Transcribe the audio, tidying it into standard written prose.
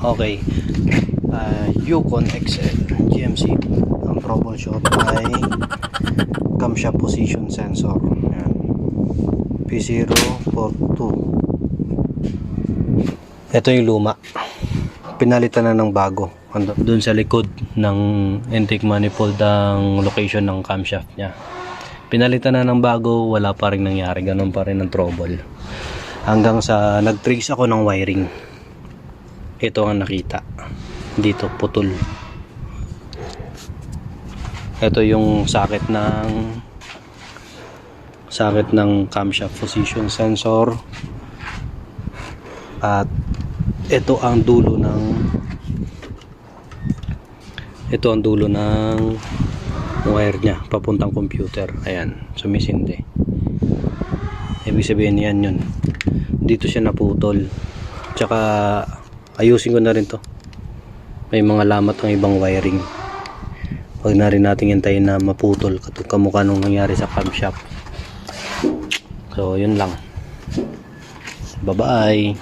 Okay. Yukon XL GMC. Ang troubleshoot ay camshaft position sensor. Ayan. P042. Ito yung luma. Pinalitan na ng bago. Doon sa likod ng intake manifold ang location ng camshaft niya. Pinalitan na ng bago, wala pa rin nangyari. Ganun pa rin ang trouble. Hanggang sa nag-trace ako ng wiring. Ito ang nakita. Dito putol. Ito yung socket ng camshaft position sensor. At ito ang dulo ng wire niya papuntang computer. Ayan, sumisindi. Ibig sabihin yan yun. Dito siya naputol. Tsaka ayusin ko na rin to. May mga lamat ng ibang wiring. Huwag na rin natin hintayin na maputol kamukha nung nangyari sa camshaft. So yun lang. Bye bye.